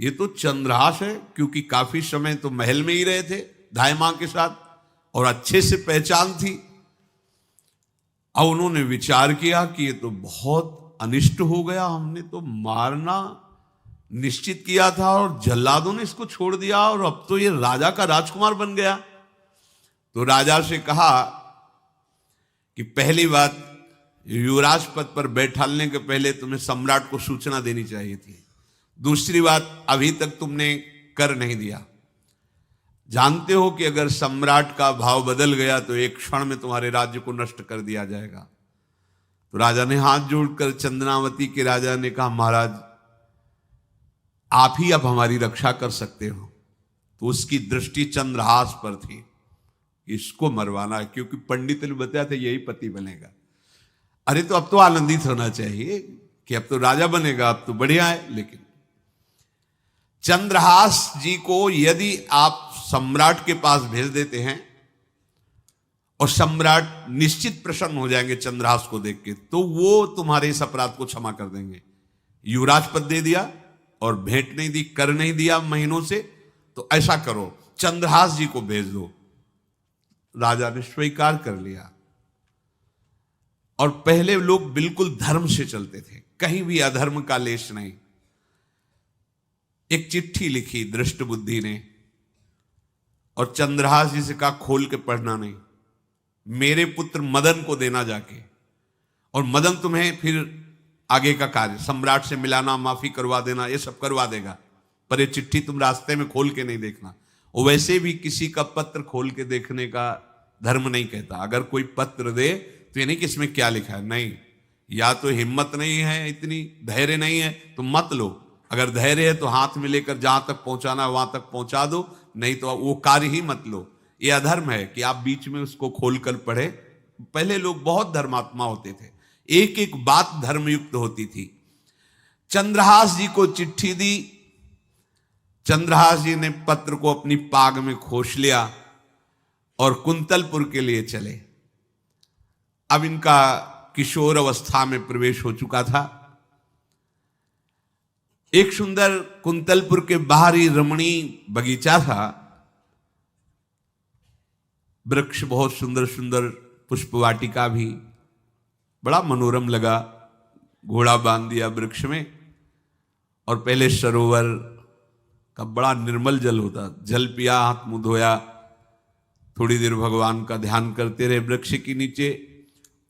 A: ये तो चंद्रहास है, क्योंकि काफी समय तो महल में ही रहे थे दाई मां के साथ और अच्छे से पहचान थी। अब उन्होंने विचार किया कि ये तो बहुत अनिष्ट हो गया, हमने तो मारना निश्चित किया था और जल्लादों ने इसको छोड़ दिया और अब तो ये राजा का राजकुमार बन गया। तो राजा से कहा कि पहली बात, युवराज पद पर बैठालने के पहले तुम्हें सम्राट को सूचना देनी चाहिए थी। दूसरी बात, अभी तक तुमने कर नहीं दिया। जानते हो कि अगर सम्राट का भाव बदल गया तो एक क्षण में तुम्हारे राज्य को नष्ट कर दिया जाएगा। तो राजा ने हाथ जोड़कर, चंद्रावती के राजा ने कहा, महाराज आप ही अब हमारी रक्षा कर सकते हो। तो उसकी दृष्टि चंद्रहास पर थी, इसको मरवाना है, क्योंकि पंडित ने बताया था यही पति बनेगा। अरे तो अब तो आनंदित होना चाहिए कि अब तो राजा बनेगा, अब तो बढ़िया है। लेकिन चंद्रहास जी को यदि आप सम्राट के पास भेज देते हैं और सम्राट निश्चित प्रसन्न हो जाएंगे चंद्रहास को देख के, तो वो तुम्हारे इस अपराध को क्षमा कर देंगे। युवराज पद दे दिया और भेंट नहीं दी, कर नहीं दिया महीनों से, तो ऐसा करो चंद्रहास जी को भेज दो। राजा ने स्वीकार कर लिया। और पहले लोग बिल्कुल धर्म से चलते थे, कहीं भी अधर्म का लेश नहीं। एक चिट्ठी लिखी दृष्ट बुद्धि ने और चंद्रहास जी से कहा खोल के पढ़ना नहीं, मेरे पुत्र मदन को देना जाके, और मदन तुम्हें फिर आगे का कार्य सम्राट से मिलाना, माफी करवा देना, ये सब करवा देगा, पर ये चिट्ठी तुम रास्ते में खोल के नहीं देखना। और वैसे भी किसी का पत्र खोल के देखने का धर्म नहीं कहता। अगर कोई पत्र दे तो ये नहीं कि इसमें क्या लिखा है, नहीं, या तो हिम्मत नहीं है, इतनी धैर्य नहीं है तो मत लो। अगर धैर्य है तो हाथ में लेकर जहां तक पहुंचाना है वहां तक पहुंचा दो, नहीं तो वो कार्य ही मत लो। ये अधर्म है कि आप बीच में उसको खोलकर पढ़े। पहले लोग बहुत धर्मात्मा होते थे, एक एक बात धर्मयुक्त होती थी। चंद्रहास जी को चिट्ठी दी, चंद्रहास जी ने पत्र को अपनी पाग में खोस लिया और कुंतलपुर के लिए चले। अब इनका किशोर अवस्था में प्रवेश हो चुका था। एक सुंदर कुंतलपुर के बाहरी रमणीय बगीचा था, वृक्ष बहुत सुंदर सुंदर, पुष्पवाटिका भी, बड़ा मनोरम लगा। घोड़ा बांध दिया वृक्ष में और पहले सरोवर का बड़ा निर्मल जल होता, जल पिया, हाथ मुंह धोया, थोड़ी देर भगवान का ध्यान करते रहे वृक्ष के नीचे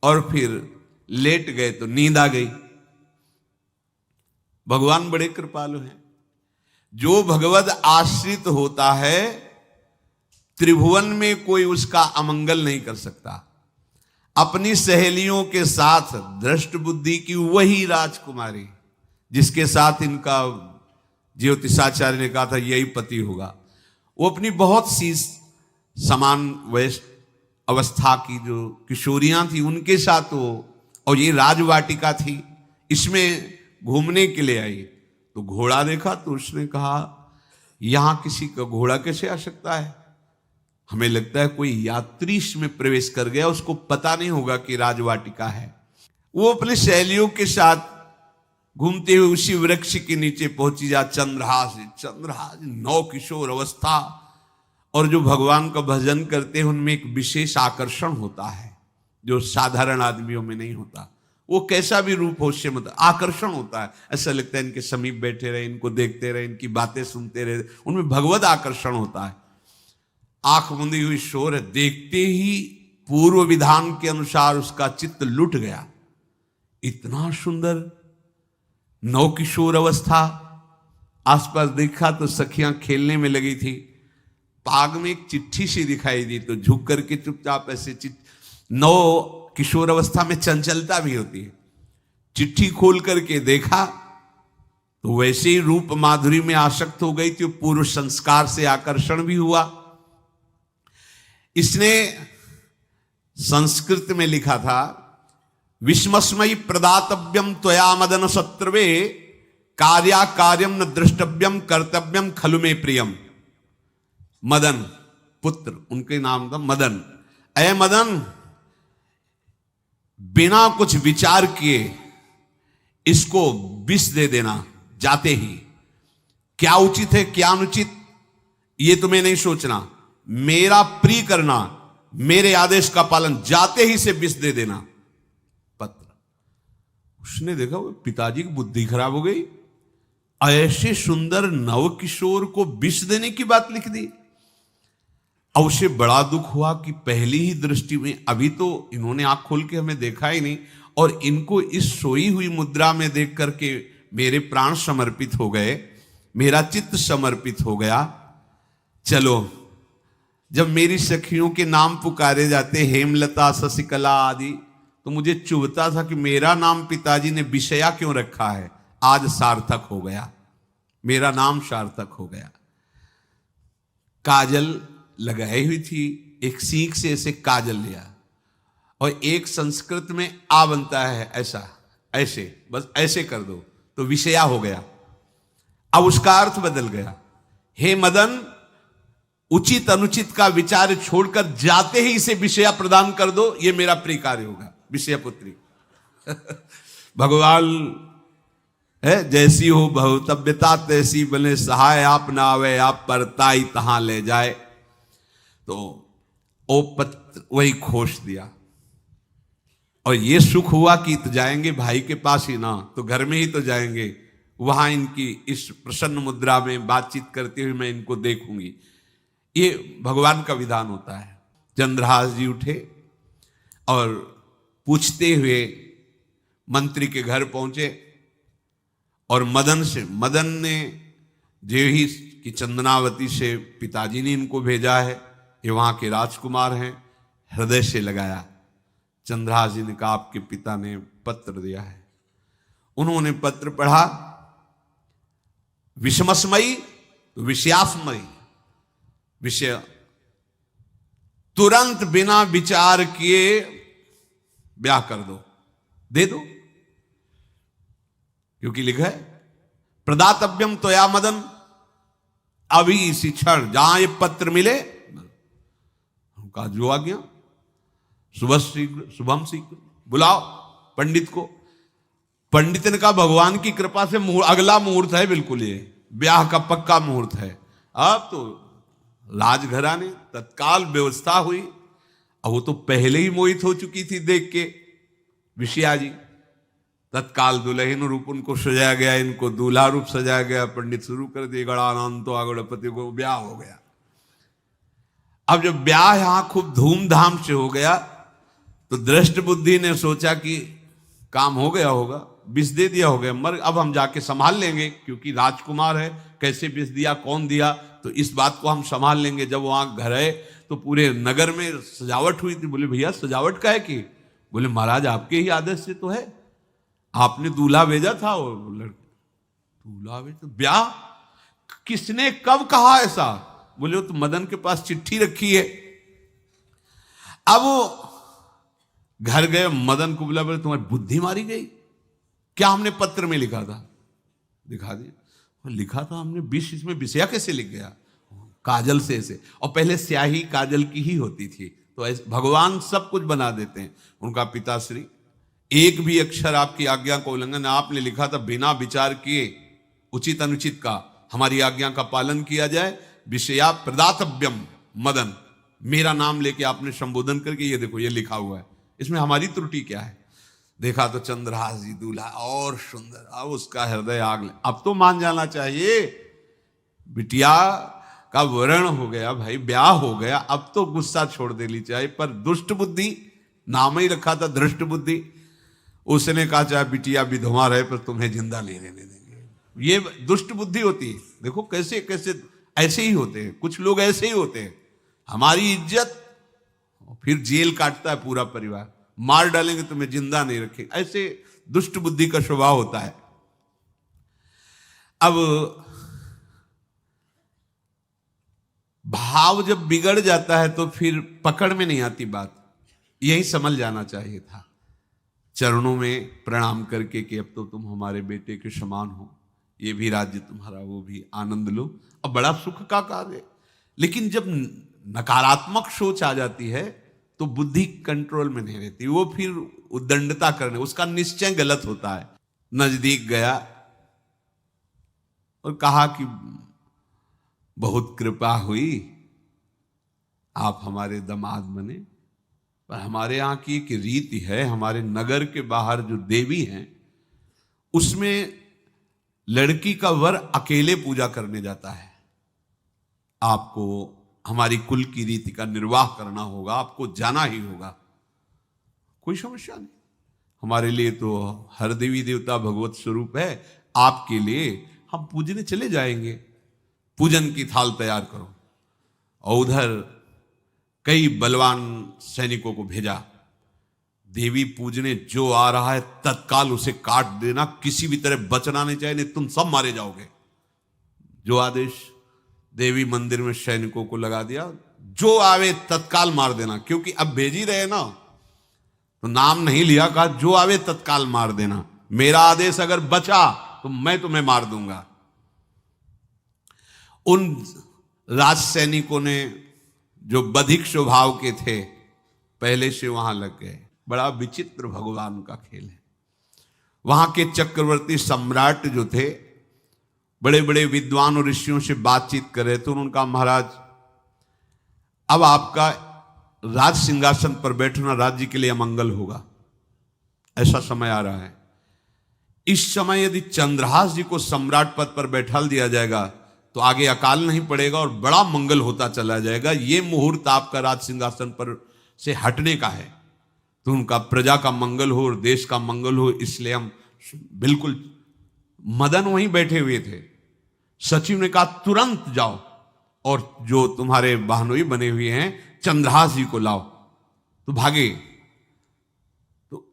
A: और फिर लेट गए तो नींद आ गई। भगवान बड़े कृपालु हैं। जो भगवद आश्रित होता है त्रिभुवन में कोई उसका अमंगल नहीं कर सकता। अपनी सहेलियों के साथ दृष्ट बुद्धि की वही राजकुमारी जिसके साथ इनका ज्योतिषाचार्य ने कहा था यही पति होगा, वो अपनी बहुत सी समान वयस्क अवस्था की जो किशोरियां थी उनके साथ वो, और ये राजवाटिका थी, इसमें घूमने के लिए आई। तो घोड़ा देखा तो उसने कहा यहां किसी का घोड़ा कैसे आ सकता है, हमें लगता है कोई यात्री इसमें प्रवेश कर गया, उसको पता नहीं होगा कि राजवाटिका है। वो अपने सहेलियों के साथ घूमते हुए उसी वृक्ष के नीचे पहुंची। जा चंद्रहास नौ किशोर अवस्था, और जो भगवान का भजन करते हैं उनमें एक विशेष आकर्षण होता है जो साधारण आदमियों में नहीं होता। वो कैसा भी रूप हो उससे मतलब आकर्षण होता है, ऐसा लगता है इनके समीप बैठे रहे, इनको देखते रहे, इनकी बातें सुनते रहे, उनमें भगवत आकर्षण होता है। आंख मुंदी हुई शोर है, देखते ही पूर्व विधान के अनुसार उसका चित्त लुट गया। इतना सुंदर नौ किशोर अवस्था, आसपास देखा तो सखियां खेलने में लगी थी। पाग में एक चिट्ठी सी दिखाई दी तो झुक करके चुपचाप ऐसे नौ किशोर अवस्था में चंचलता भी होती है, चिट्ठी खोल करके देखा तो वैसे ही रूप माधुरी में आसक्त हो गई थी। पूर्व संस्कार से आकर्षण भी हुआ। इसने संस्कृत में लिखा था विस्मस्मयी प्रदातव्यम त्वया मदन शत्रुवे कार्या कार्यम न दृष्टव्यम कर्तव्यम खलु में प्रियम। मदन पुत्र, उनके नाम था मदन। अय मदन, बिना कुछ विचार किए इसको विष दे देना जाते ही। क्या उचित है क्या अनुचित ये तुम्हें नहीं सोचना, मेरा प्रिय करना, मेरे आदेश का पालन, जाते ही से विष दे देना। पत्र, उसने देखा वो पिताजी की बुद्धि खराब हो गई, ऐसे सुंदर नव किशोर को विष देने की बात लिख दी। अब उसे बड़ा दुख हुआ कि पहली ही दृष्टि में, अभी तो इन्होंने आंख खोल के हमें देखा ही नहीं, और इनको इस सोई हुई मुद्रा में देख करके मेरे प्राण समर्पित हो गए, मेरा चित्त समर्पित हो गया। चलो, जब मेरी सखियों के नाम पुकारे जाते, हेमलता शशिकला आदि, तो मुझे चुभता था कि मेरा नाम पिताजी ने विषया क्यों रखा है। आज सार्थक हो गया, मेरा नाम सार्थक हो गया। काजल लगाई हुई थी, एक सीख से ऐसे काजल लिया, और एक संस्कृत में आ बनता है ऐसा, ऐसे, बस ऐसे कर दो तो विषया हो गया। अब उसका अर्थ बदल गया। हे मदन, उचित अनुचित का विचार छोड़कर जाते ही इसे विषया प्रदान कर दो, ये मेरा प्रिय कार्य होगा। विषया पुत्री भगवान है, जैसी हो भवतव्यता तैसी बने सहाय, आप ना आवे आप परताई तहां ले जाए। तो ओ पत्र वही खोस दिया, और ये सुख हुआ कि तो जाएंगे भाई के पास ही ना, तो घर में ही तो जाएंगे, वहां इनकी इस प्रसन्न मुद्रा में बातचीत करते हुए मैं इनको देखूंगी। ये भगवान का विधान होता है। चंद्रहास जी उठे और पूछते हुए मंत्री के घर पहुंचे, और मदन ने देवी की चंदनावती से पिताजी ने इनको भेजा है, ये वहां के राजकुमार हैं, हृदय से लगाया। चंद्रहास जी ने कहा आपके पिता ने पत्र दिया है। उन्होंने पत्र पढ़ा, विषमस्मयी तो विषयास्मयी, विषय तुरंत बिना विचार किए ब्याह कर दो, दे दो, क्योंकि लिखा है प्रदातव्यम त्वया मदन, अभी इसी क्षण जहां ये पत्र मिले, उनका जो आ गया, सुबह शीघ्र शुभम शीघ्र, बुलाओ पंडित को। पंडित ने कहा भगवान की कृपा से अगला मुहूर्त है, बिल्कुल ये ब्याह का पक्का मुहूर्त है। अब तो राजघराने तत्काल व्यवस्था हुई। अब वो तो पहले ही मोहित हो चुकी थी देख के विषया जी। तत्काल दुल्हन रूप उनको सजाया गया, इनको दूल्हा रूप सजाया गया, पंडित शुरू कर दिए, गणानंद तो गणपति को ब्याह हो गया। अब जब ब्याह यहां खूब धूमधाम से हो गया, तो दृष्ट बुद्धि ने सोचा कि काम हो गया होगा, विष दे दिया हो गया, मर अब हम जाके संभाल लेंगे, क्योंकि राजकुमार है, कैसे विष दिया कौन दिया, तो इस बात को हम संभाल लेंगे। जब वहां घर है तो पूरे नगर में सजावट हुई थी। बोले भैया सजावट का है कि? बोले महाराज आपके ही आदेश से तो है, आपने दूल्हा भेजा था। और दूल्हा भेजा, ब्याह किसने कब कहा ऐसा? बोले वो तो मदन के पास चिट्ठी रखी है। अब वो घर गए, मदन को बोला, बोले तुम्हारी बुद्धि मारी गई, क्या हमने पत्र में लिखा था? दिखा दिया, लिखा था हमने विष, इसमें विषया कैसे लिख गया? काजल से ऐसे, और पहले स्याही काजल की ही होती थी, तो ऐसे भगवान सब कुछ बना देते हैं। उनका पिताश्री एक भी अक्षर आपकी आज्ञा का उल्लंघन, आपने लिखा था बिना विचार किए उचित अनुचित का हमारी आज्ञा का पालन किया जाए। विषया प्रदातव्यम मदन, मेरा नाम लेके आपने संबोधन करके, ये देखो ये लिखा हुआ है, इसमें हमारी त्रुटि क्या है? देखा तो चंद्रहास जी दूल्हा और सुंदर, अब उसका हृदय आग ले। अब तो मान जाना चाहिए, बिटिया का वरण हो गया भाई, ब्याह हो गया, अब तो गुस्सा छोड़ देनी चाहिए। पर दुष्ट बुद्धि, नाम ही रखा था दृष्ट बुद्धि, उसने कहा चाहे बिटिया विधवा रहे पर तुम्हें जिंदा नहीं रहने देंगे। ये दुष्ट बुद्धि होती है। देखो कैसे कैसे ऐसे ही होते हैं, कुछ लोग ऐसे ही होते हैं, हमारी इज्जत, फिर जेल काटता है पूरा परिवार, मार डालेंगे तुम्हें जिंदा नहीं रखेंगे, ऐसे दुष्ट बुद्धि का स्वभाव होता है। अब भाव जब बिगड़ जाता है तो फिर पकड़ में नहीं आती बात, यही समझ जाना चाहिए था। चरणों में प्रणाम करके कि अब तो तुम हमारे बेटे के समान हो, ये भी राज्य तुम्हारा, वो भी आनंद लो। अब बड़ा सुख का कार्य है। लेकिन जब नकारात्मक सोच आ जाती है तो बुद्धि कंट्रोल में नहीं रहती, वो फिर उद्दंडता करने, उसका निश्चय गलत होता है। नजदीक गया और कहा कि बहुत कृपा हुई, आप हमारे दामाद बने, पर हमारे यहाँ की एक रीति है, हमारे नगर के बाहर जो देवी हैं उसमें लड़की का वर अकेले पूजा करने जाता है। आपको हमारी कुल की रीति का निर्वाह करना होगा, आपको जाना ही होगा। कोई समस्या नहीं, हमारे लिए तो हर देवी देवता भगवत स्वरूप है, आपके लिए हम पूजने चले जाएंगे, पूजन की थाल तैयार करो। और उधर कई बलवान सैनिकों को भेजा, देवी पूजने जो आ रहा है तत्काल उसे काट देना, किसी भी तरह बचना नहीं चाहिए, नहीं तुम सब मारे जाओगे। जो आदेश देवी मंदिर में सैनिकों को लगा दिया, जो आवे तत्काल मार देना, क्योंकि अब भेज ही रहे ना, तो नाम नहीं लिया, कहा जो आवे तत्काल मार देना, मेरा आदेश अगर बचा तो मैं तुम्हें मार दूंगा। उन राज सैनिकों ने जो बधिक स्वभाव के थे पहले से वहां लग गए। बड़ा विचित्र भगवान का खेल है। वहां के चक्रवर्ती सम्राट जो थे बड़े बड़े विद्वान और ऋषियों से बातचीत कर रहे थे। उनका महाराज अब आपका राज सिंहासन पर बैठना राज्य के लिए अमंगल होगा, ऐसा समय आ रहा है। इस समय यदि चंद्रहास जी को सम्राट पद पर बैठा दिया जाएगा तो आगे अकाल नहीं पड़ेगा और बड़ा मंगल होता चला जाएगा। ये मुहूर्त आपका राज सिंहासन पर से हटने का है, तो उनका प्रजा का मंगल हो और देश का मंगल हो, इसलिए हम बिल्कुल। मदन वहीं बैठे हुए थे। सचिव ने कहा तुरंत जाओ और जो तुम्हारे बहनोई बने हुए हैं चंद्रहास जी को लाओ। तो भागे। तो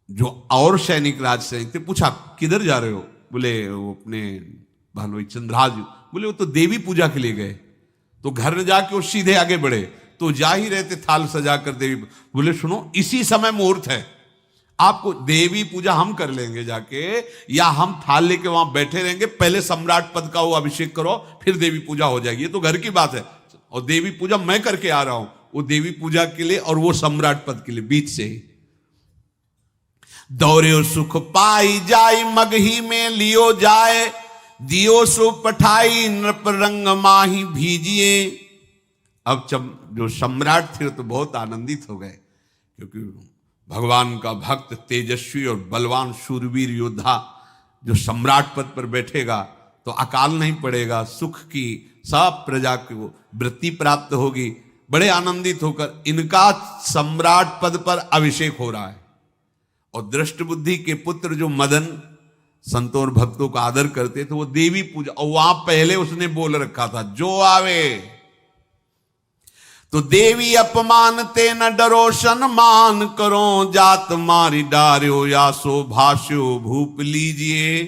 A: जो और सैनिक राज सैनिक थे पूछा किधर जा रहे हो? बोले वो अपने बहनोई चंद्रहास जी। बोले वो तो देवी पूजा के लिए गए। तो घर न जाके वो सीधे आगे बढ़े, तो जा ही रहे थे थाल सजाकर देवी। बोले सुनो इसी समय मुहूर्त है, आपको देवी पूजा हम कर लेंगे जाके, या हम थाल लेके वहां बैठे रहेंगे, पहले सम्राट पद का वो अभिषेक करो फिर देवी पूजा हो जाएगी। ये तो घर की बात है, और देवी पूजा मैं करके आ रहा हूं, वो देवी पूजा के लिए और वो सम्राट पद के लिए बीच से ही। दौरे सुख पाई जाय मगही में लियो जाए, दियो सो पठाई नृप रंग माही भीजिए। अब जो सम्राट थे तो बहुत आनंदित हो गए, क्योंकि भगवान का भक्त तेजस्वी और बलवान शूरवीर योद्धा जो सम्राट पद पर बैठेगा तो अकाल नहीं पड़ेगा, सुख की सब प्रजा को वृत्ति प्राप्त होगी। बड़े आनंदित होकर इनका सम्राट पद पर अभिषेक हो रहा है। और दृष्ट बुद्धि के पुत्र जो मदन संतों और भक्तों का आदर करते थे, वो देवी पूजा, और वहां पहले उसने बोल रखा था जो आवे तो देवी अपमान ते न डरो सम्मान करो, जात मारी डार्यो या सो भाष्यो भूप लीजिए।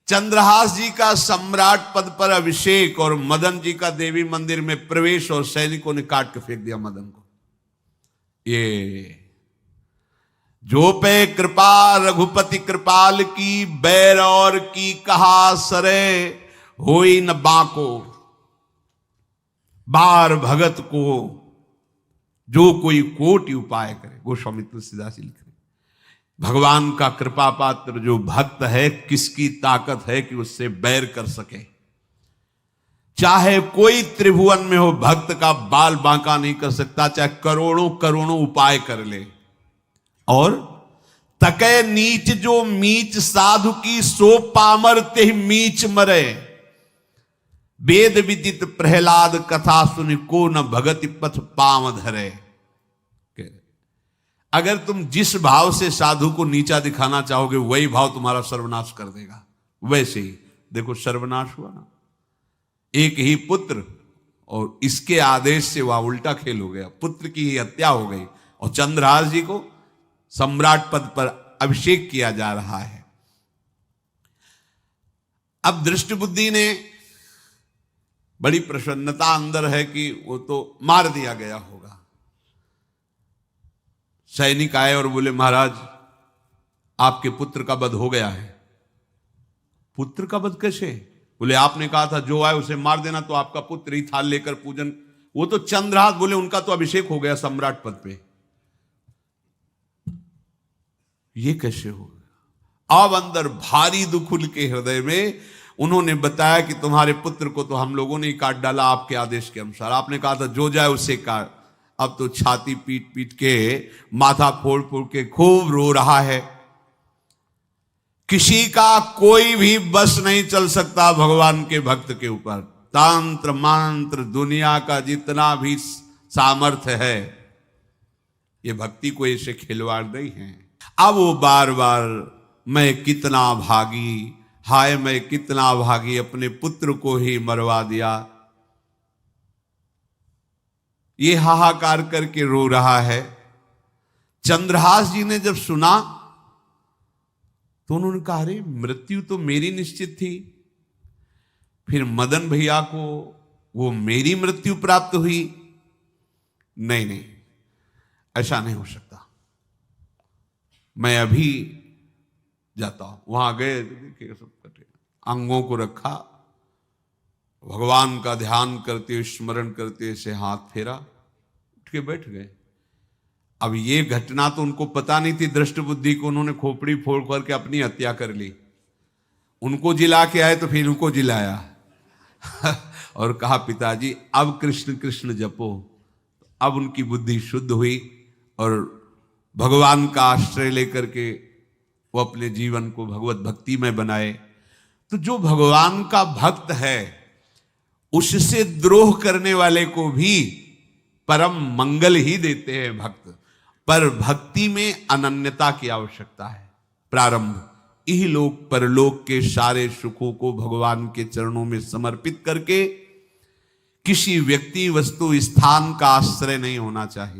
A: चंद्रहास जी का सम्राट पद पर अभिषेक और मदन जी का देवी मंदिर में प्रवेश, और सैनिकों ने काट के फेंक दिया मदन को। ये जो पे कृपा रघुपति कृपाल की, बैर और की कहा सरे होई न बाको। बार भगत को जो कोई कोटि उपाय करे, गोस्वामी तुलसीदास लिख रहे, भगवान का कृपा पात्र जो भक्त है, किसकी ताकत है कि उससे बैर कर सके। चाहे कोई त्रिभुवन में हो, भक्त का बाल बांका नहीं कर सकता, चाहे करोड़ों करोड़ों उपाय कर ले। और तके नीच जो मीच साधु की, सो पामर ते मीच मरे। वेद विदित प्रहलाद कथा सुनि, को न भगति पथ पाम धरे। अगर तुम जिस भाव से साधु को नीचा दिखाना चाहोगे वही भाव तुम्हारा सर्वनाश कर देगा। वैसे ही देखो सर्वनाश हुआ ना, एक ही पुत्र और इसके आदेश से वह उल्टा खेल हो गया, पुत्र की ही हत्या हो गई और चंद्रहास जी को सम्राट पद पर अभिषेक किया जा रहा है। अब दृष्ट बुद्धि ने बड़ी प्रसन्नता अंदर है कि वो तो मार दिया गया होगा। सैनिक आए और बोले महाराज आपके पुत्र का वध हो गया है। पुत्र का वध कैसे? बोले आपने कहा था जो आए उसे मार देना, तो आपका पुत्र ही थाल लेकर पूजन, वो तो चंद्रहास, बोले उनका तो अभिषेक हो गया सम्राट पद पे। ये कैसे हो गया? अब अंदर भारी दुख उनके हृदय में। उन्होंने बताया कि तुम्हारे पुत्र को तो हम लोगों ने ही काट डाला आपके आदेश के अनुसार, आपने कहा था जो जाए उसे काट। अब तो छाती पीट पीट के, माथा फोड़ फोड़ के खूब रो रहा है। किसी का कोई भी बस नहीं चल सकता भगवान के भक्त के ऊपर। तंत्र मंत्र दुनिया का जितना भी सामर्थ्य है, ये भक्ति को ऐसे खिलवाड़ नहीं है। अब वो बार बार मैं कितना भागी, हाय मैं कितना भागी, अपने पुत्र को ही मरवा दिया, ये हाहाकार करके रो रहा है। चंद्रहास जी ने जब सुना तो उन्होंने कहा अरे मृत्यु तो मेरी निश्चित थी, फिर मदन भैया को वो मेरी मृत्यु प्राप्त हुई। नहीं नहीं, ऐसा नहीं हो सकता, मैं अभी जाता हूं। वहां गए, देखिए सब कटे, अंगों को रखा, भगवान का ध्यान करते हुए स्मरण करते हुए से हाथ फेरा, उठ के बैठ गए। अब ये घटना तो उनको पता नहीं थी, दृष्ट बुद्धि को उन्होंने खोपड़ी फोड़ करके अपनी हत्या कर ली। उनको जिला के आए तो फिर उनको जिलाया और कहा पिताजी अब कृष्ण कृष्ण जपो। अब उनकी बुद्धि शुद्ध हुई और भगवान का आश्रय लेकर के वो अपने जीवन को भगवत भक्ति में बनाए। तो जो भगवान का भक्त है उससे द्रोह करने वाले को भी परम मंगल ही देते हैं भक्त, पर भक्ति में अनन्यता की आवश्यकता है। प्रारंभ इहलोक परलोक के सारे सुखों को भगवान के चरणों में समर्पित करके किसी व्यक्ति वस्तु स्थान का आश्रय नहीं होना चाहिए।